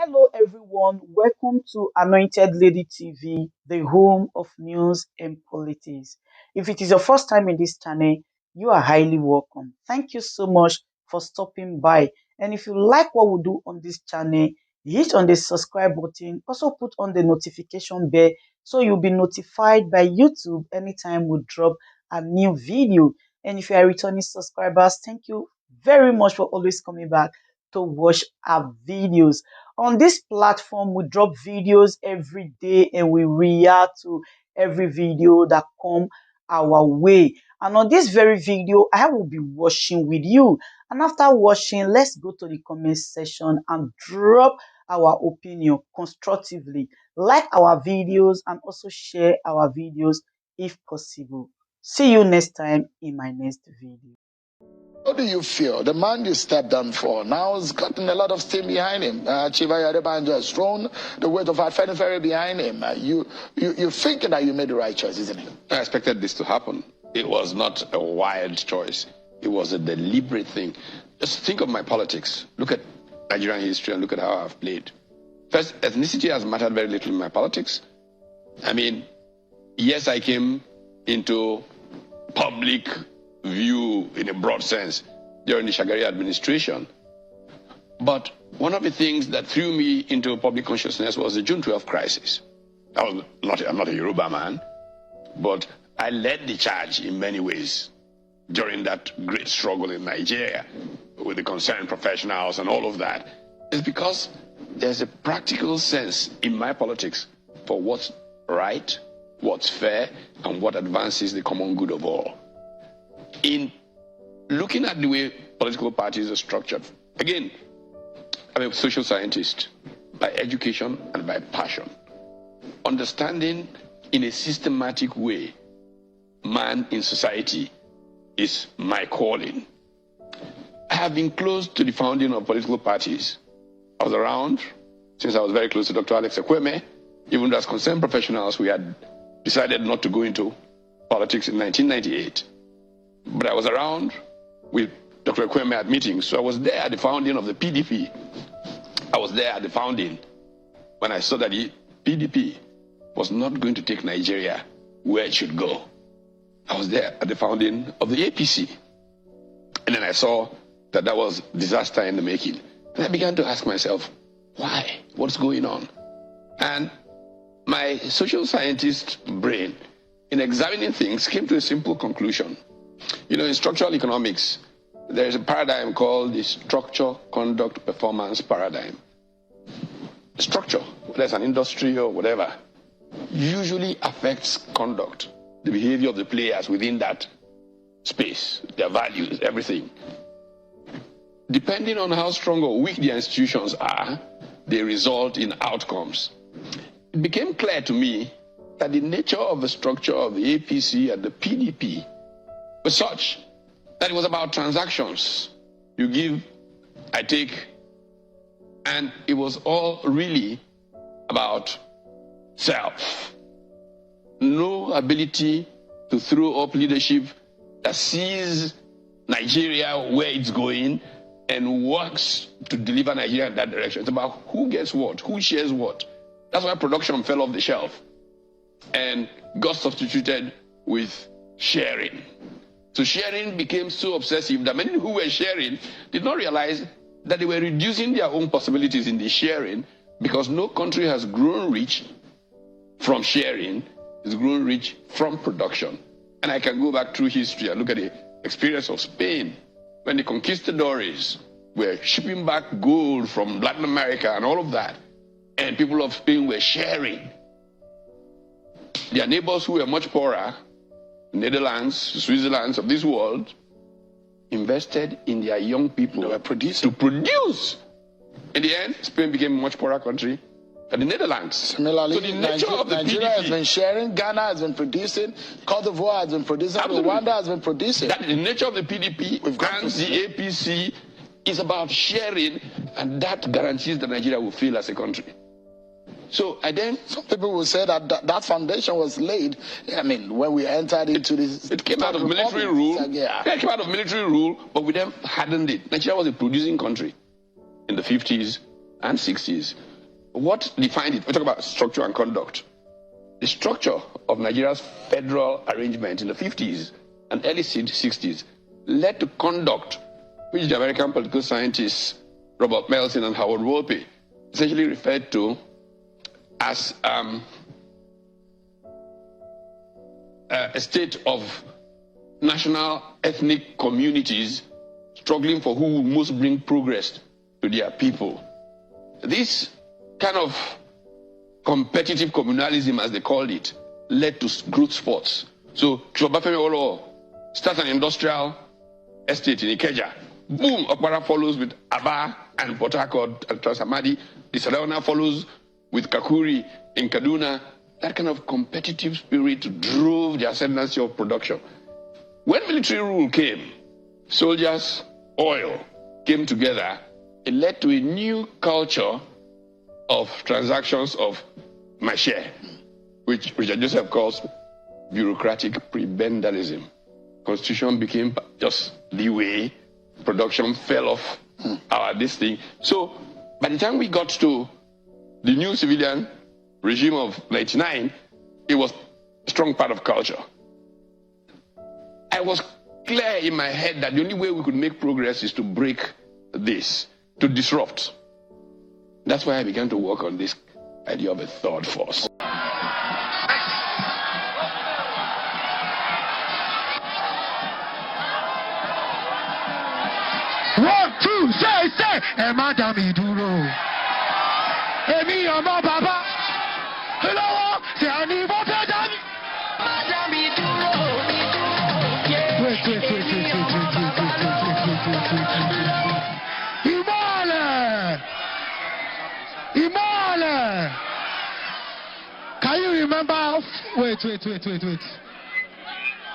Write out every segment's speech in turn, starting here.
Hello, everyone. Welcome to Anointed Lady TV, the home of news and politics. If it is your first time in this channel, you are highly welcome. Thank you so much for stopping by. And if you like what we do on this channel, hit on the subscribe button. Also put on the notification bell so you'll be notified by YouTube anytime we drop a new video. And if you are returning subscribers, thank you very much for always coming back to watch our videos. On this platform, we drop videos every day and we react to every video that come our way. And on this very video, I will be watching with you. And after watching, let's go to the comment section and drop our opinion constructively. Like our videos and also share our videos if possible. See you next time in my next video. How do you feel? The man you stepped down for now has gotten a lot of steam behind him. Chiva Yadebanjo has thrown the weight of Afenifere behind him. You're thinking that you made the right choice, isn't it? I expected this to happen. It was not a wild choice. It was a deliberate thing. Just think of my politics. Look at Nigerian history and look at how I've played. First, ethnicity has mattered very little in my politics. I mean, yes, I came into public view in a broad sense during the Shagari administration. But one of the things that threw me into public consciousness was the June 12 crisis. I'm not a Yoruba man, but I led the charge in many ways during that great struggle in Nigeria with the concerned professionals and all of that. It's because there's a practical sense in my politics for what's right, what's fair, and what advances the common good of all. In looking at the way political parties are structured, again, I'm a social scientist by education and by passion. Understanding in a systematic way man in society is my calling. I have been close to the founding of political parties. I was around since I was very close to Dr. Alex Ekweme. Even as concerned professionals, we had decided not to go into politics in 1998. But I was around with Dr. Ekweme at meetings, so I was there at the founding of the PDP. I was there at the founding when I saw that the PDP was not going to take Nigeria where it should go. I was there at the founding of the APC. And then I saw that that was disaster in the making. And I began to ask myself, why? What's going on? And my social scientist brain, in examining things, came to a simple conclusion. You know, in structural economics, there is a paradigm called the structure, conduct, performance paradigm. Structure, whether it's an industry or whatever, usually affects conduct, the behavior of the players within that space, their values, everything. Depending on how strong or weak the institutions are, they result in outcomes. It became clear to me that the nature of the structure of the APC and the PDP was such that it was about transactions. You give, I take, and it was all really about self. No ability to throw up leadership that sees Nigeria where it's going and works to deliver Nigeria in that direction. It's about who gets what, who shares what. That's why production fell off the shelf and got substituted with sharing. So sharing became so obsessive that many who were sharing did not realize that they were reducing their own possibilities in the sharing, because no country has grown rich from sharing, it's grown rich from production. And I can go back through history and look at the experience of Spain when the conquistadores were shipping back gold from Latin America and all of that, and people of Spain were sharing. Their neighbors who were much poorer, Netherlands, Switzerland of this world, invested in their young people to produce. In the end, Spain became a much poorer country than the Netherlands. Similarly, so the nature of the Nigeria has been sharing, Ghana has been producing, Cote d'Ivoire has been producing, Rwanda has been producing. That the nature of the PDP and the APC is about sharing, and that guarantees that Nigeria will fail as a country. So some people will say that that foundation was laid. I mean, when we entered into this, it came out of military rule. It came out of military rule, but we then hardened it. Nigeria was a producing country in the 50s and 60s. what defined it? We talk about structure and conduct. The structure of Nigeria's federal arrangement in the 50s and early 60s led to conduct, which the American political scientists Robert Melson and Howard Wolpe essentially referred to as a state of national ethnic communities struggling for who will most bring progress to their people. This kind of competitive communalism, as they called it, led to growth sports. So Chobafemi Olo starts an industrial estate in Ikeja. Boom, Okpara follows with Aba and Port Harcourt and Transamadi. The Sarawana follows with Kakuri in Kaduna. That kind of competitive spirit drove the ascendancy of production. When military rule came, soldiers, oil came together, it led to a new culture of transactions of my share, which Richard Joseph calls bureaucratic prebendalism. Constitution became just the way, production fell off this thing. So by the time we got to the new civilian regime of 99, it was a strong part of culture. I was clear in my head that the only way we could make progress is to break this, to disrupt. That's why I began to work on this idea of a third force. One, two, say, Madam Iduro. Emi Omo Baba. Hello, say I need more Madam Iduro. Wait. Imole. Can you remember? Wait.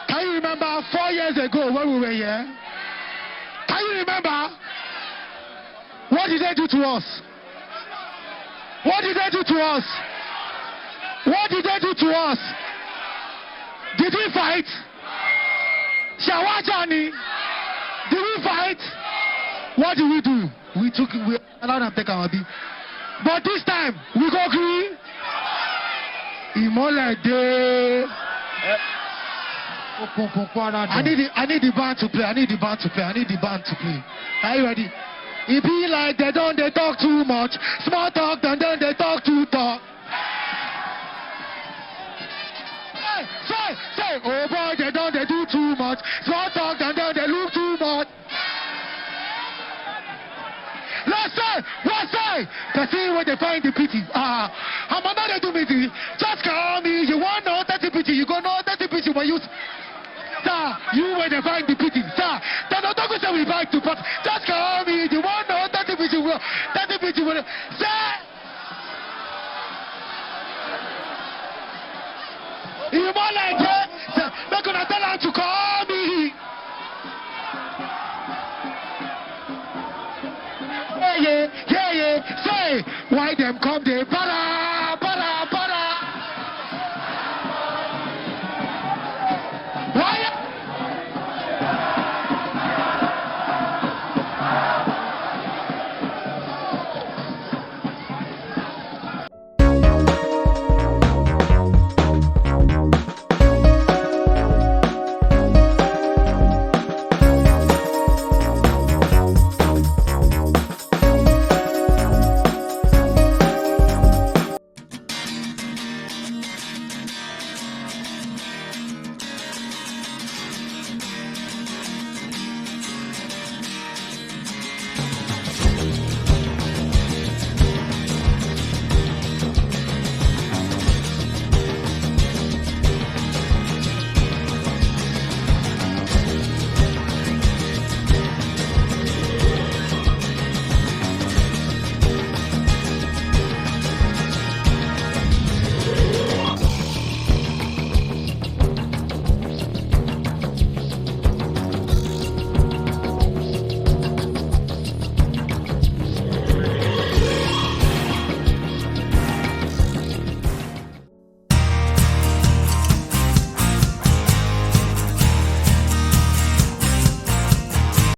Can you remember 4 years ago when we were here? Can you remember? What did they do to us? What did they do to us? What did they do to us? Did we fight? Shawajani? Did we fight? What did we do? We allowed them to take our beat. But this time, we go green. Imolade. I need the band to play. I need the band to play. Are you ready? It be like they talk too much. Small talk, then they talk too talk. Say, oh boy, they do too much. Small talk, then they look too much. Let's say, the see where they find the pity. I'm another do pity. Just call me. You want no 30 pity. You go no 30 pity when you. Sir, you where they find the pity. Sir, they don't talk say we back to but just call me. You want no 30 pity. 30 pity. Sir. You more like that. They're gonna tell her to call me. Yeah. Say, why them come they